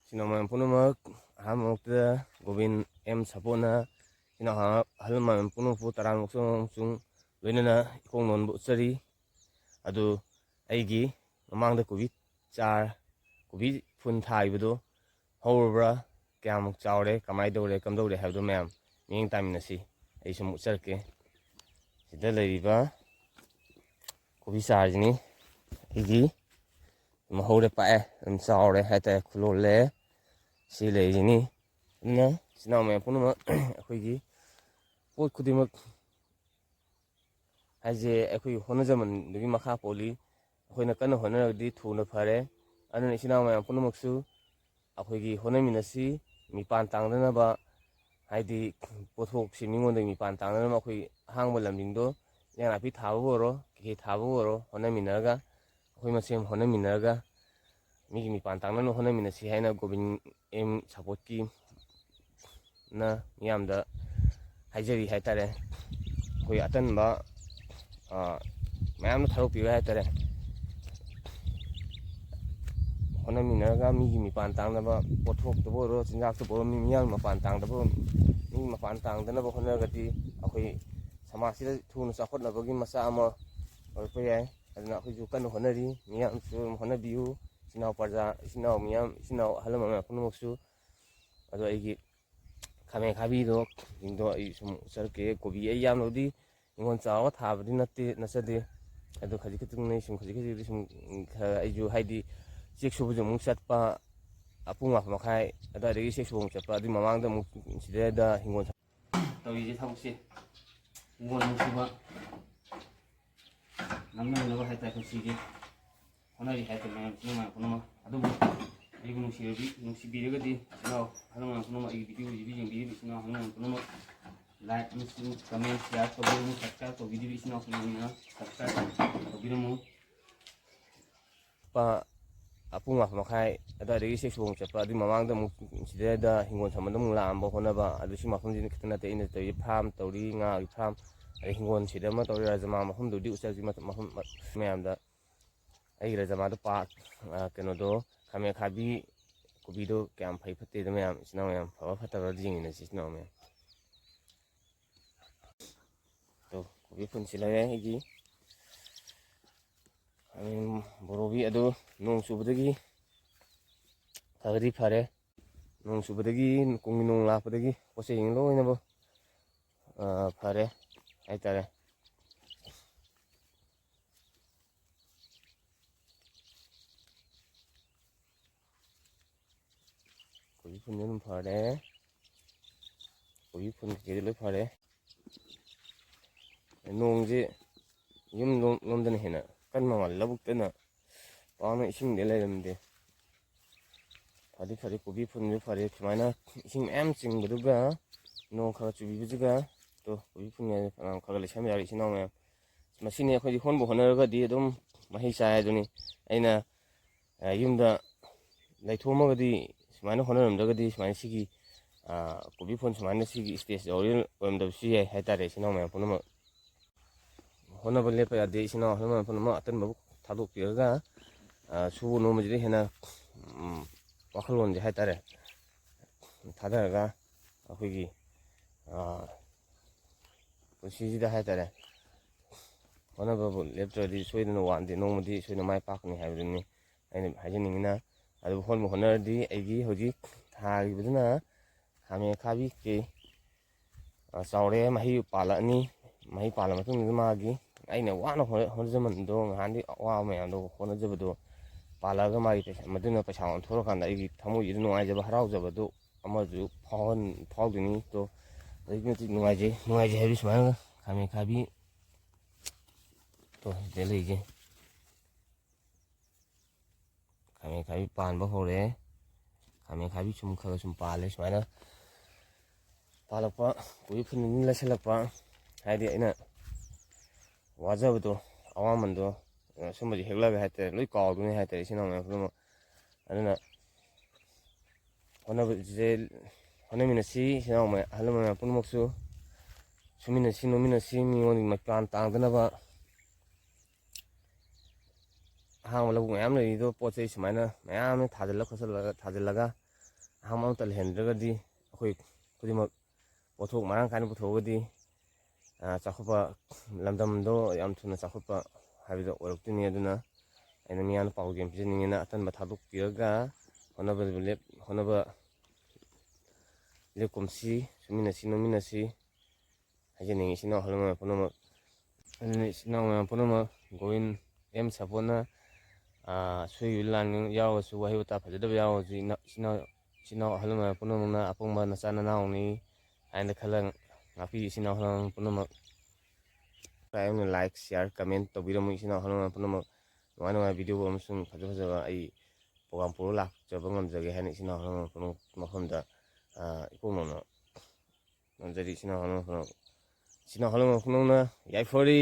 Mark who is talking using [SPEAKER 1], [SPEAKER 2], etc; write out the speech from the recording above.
[SPEAKER 1] Sinama punumak hamokta Gobin M Sapona sinaha halman punupu tarang sung loinana ikong non butsari adu aigi mamangda kubi char kubi phun thaibado howra kyamuk chawre kamai dore kamdore habdo ma'am ming taminasi ai sum ucharke sida leriba kubi charjini aigi mahore pae chawre hata khulole si leijini na sinama punuma akhoi pot kudimak haje akhoi honajaman dugi makha poli akhoi kana honaradi thuna phare anani sinama punumaksu akhoi honaminasi mipan tangdana ba haidi pothok simingonda mipan tangdana akhoi hangba lamdingdo yana pi thabu boro ke thabu boro honaminaga akhoi masem honaminaga migi mipan tangdana honaminasi haina Gobin M support ki na miyamda haijari haitare koi atanba mayamna tharok piwa haitare honaminaga migi mipan tangdaba pothok to boro chinjak to boro miyang mapan tangdaba mi mapan tangdana ba honagati akhoi samasida thuna chakhotnabagi masa ama orpa yai aduna akhoi ju kan honari miyam su honabiu sinau parja sinau miyam sinau halama punumoksu ado aigi khame khabi do indo ai sum sarke kobi ai yam lodi ingon chawa thabdi natte nasade ado khaji kitung nei sum khaji sum ai ju haidi chek subu jung satpa apung ma makhai ada regi chek subu chatpa di mamang da mu sida da hingon tawi je thabsi ngon suba namna na ba haita ko sigi honari haita ma punama adu ibu nungsibiragadi sinaw halama punama igi video jing sinaw halama punama like comment share tobimu subscribe to video sinaw punama subscribe tobimu pa apung ma makhai ada regi sexual chapa di mamang da mu sida da hingon samanda mu la amba honaba adu si mafum jin kitna te ina te farm tori nga farm ai hingon sida ma tori rajama mafum du di usal ji mafum mayam da ai rajama da pa keno do khame khabi kubido kyam phai phate da mayam isna mayam phawa phataba jing ina sisna mayam to kubi phun silaya igi amin borobi ado nong subadagi khagri phare nong subadagi kungi nong lakpadagi pose ing loina bo phare haitare kubi phun nem phare kubi phun ke loi phare nong je yum lomdana hena kan ma labuk-tana paana ising de lairamde phari kubi phun je phare sumaina ising em chingbuduga nong kha chubibuga to kubi phun ya khagal sam yari sinaw ma masini akhoi honbu honaraga di adum mahi sai aduni aina yumda laithomagadi sumaina honaramdagadi sumaina sigi kubi phun sumaina sigi stage original omdabsi hai haitare sinaw ma punama honaba lepa yade sinaw halama punama atan babu thadok piraga subu no majri hena wakhalon je haitare thadaraga akhoi pusijida haitare honaba bu leptradi soidana wande nomadi soina mai pakni haibrini aina hajaningina adu honbu honardi aigi hoji thagibuduna khame khabi ke chawre mahi palani mahi pala matung magi aina wana honjaman do handi wa mayam do honajabado palaga mari pesa maduna pesa on thorokanda igi thamu yidu nuaijaba haraujabado amaju phawdini to aigi nuaije habi sumanga khame khabi to delege khame khabi panba hore khame khabi sum khaga sum pale sumana palakpa kubi phun la selakpa haidi aina wajabado awamando sumbaji heglaga haite loi kawduni haite sinama phum aduna honaminasi sinama halama punmoksu suminasi nominasi mingoni makan tangdana ba hang labu mayam le do pochei sumaina mayam thajalla khosallaga ꯑꯍꯥꯡꯕ ꯑꯃꯇ ꯂꯩꯍꯟꯗ꯭ꯔꯒꯗꯤ ꯑꯩꯈꯣꯏ ꯈꯨꯗꯤꯡꯃꯛ ꯄꯣꯠꯊꯣꯛ ꯃꯔꯥꯡ ꯀꯥꯏꯅ ꯄꯨꯊꯣꯛꯑꯒꯗꯤ ꯆꯥꯎꯈꯠꯄ ꯂꯝꯗꯝꯗꯣ ꯌꯥꯝ ꯊꯨꯅ ꯆꯥꯎꯈꯠꯄ ꯍꯥꯏꯕꯗꯣ ꯑꯣꯏꯔꯛꯇꯣꯏꯅꯤ ꯑꯗꯨꯅ ꯑꯩꯅ ꯃꯤꯌꯥꯝꯅ ꯄꯥꯎꯖꯦꯜ ꯄꯤꯖꯅꯤꯡꯉꯦꯅ ꯑꯇꯟꯕ ꯊꯥꯗꯣꯛꯄꯤꯔꯒ ꯍꯣꯠꯅꯕ ꯂꯦꯞꯀꯨꯝꯁꯤ ꯁꯨꯃꯤꯟꯅꯁꯤ ꯅꯣꯝꯃꯤꯟꯅꯁꯤ ꯍꯥꯏꯖꯅꯤꯡꯉꯤ ꯏꯆꯤꯟ ꯏꯅꯥꯎ ꯑꯍꯜ ꯂꯃꯟ ꯄꯨꯝꯅꯃꯛ ꯑꯗꯨꯅ ꯏꯆꯤꯟ ꯏꯅꯥꯎ ꯃꯌꯥꯝ ꯄꯨꯝꯅꯃꯛ ꯒꯣꯋꯤꯟ ꯑꯦꯝ ꯁꯥꯄꯣꯔꯅ ꯁꯣꯏꯈꯤꯕ ꯂꯥꯟ ꯌꯥꯎꯔꯒꯁꯨ ꯋꯥꯍꯩ ꯋꯥꯇꯥ ꯐꯖꯗꯕ ꯌꯥꯎꯔꯒꯁꯨ ꯏꯆꯤꯟ ꯏꯅꯥꯎ ꯑꯍꯜ ꯂꯃꯟ ꯄꯨꯝꯅꯃꯛꯅ ꯑꯄꯪꯕ ꯅꯆꯥ ꯅꯅꯥꯎꯅꯤ ꯍꯥꯏꯅ ꯈꯜꯂ ꯉꯥꯛꯄꯤ ꯏꯆꯤꯟ ꯏꯅꯥꯎ ꯑꯍꯜ ꯂꯃꯟ ꯄꯨꯝꯅꯃꯛ ꯂꯥꯏꯛ ꯁꯤꯌꯥꯔ ꯀꯃꯦꯟ ꯇꯧꯕꯤꯔꯝꯃꯨ ꯏꯆꯤꯟ ꯏꯅꯥꯎ ꯑꯍꯜ ꯂꯃꯟ ꯄꯨꯝꯅꯃꯛ ꯅꯨꯡꯉꯥꯏ ꯅꯨꯡꯉꯥꯏ ꯚꯤꯗꯤꯑꯣ ꯑꯃꯁꯨꯡ ꯐꯖ ꯐꯖꯕ ꯑꯩ ꯄ꯭ꯔꯣꯒꯥꯝ ꯄꯨꯔ ꯂꯥꯛꯆꯕ ꯉꯝꯖꯒꯦ ꯍꯥꯏꯅ ꯏꯆꯤꯟ ꯏꯅꯥꯎ ꯑꯍꯜ ꯂꯃꯟ ꯄꯨꯝꯅꯃꯛ ꯃꯐꯝꯗ ꯏꯀꯣꯛꯅꯅ ꯉꯝꯖꯔꯤ ꯏꯆꯤꯟ ꯏꯅꯥꯎ ꯑꯍꯜ ꯂꯃꯟ ꯄꯨꯝꯅꯃꯛ ꯏꯆꯤꯟ ꯏꯅꯥꯎ ꯑꯍꯜ ꯂꯃꯟ ꯄꯨꯝꯅꯃꯛꯅ ꯌꯥꯏꯐꯔꯤ꯫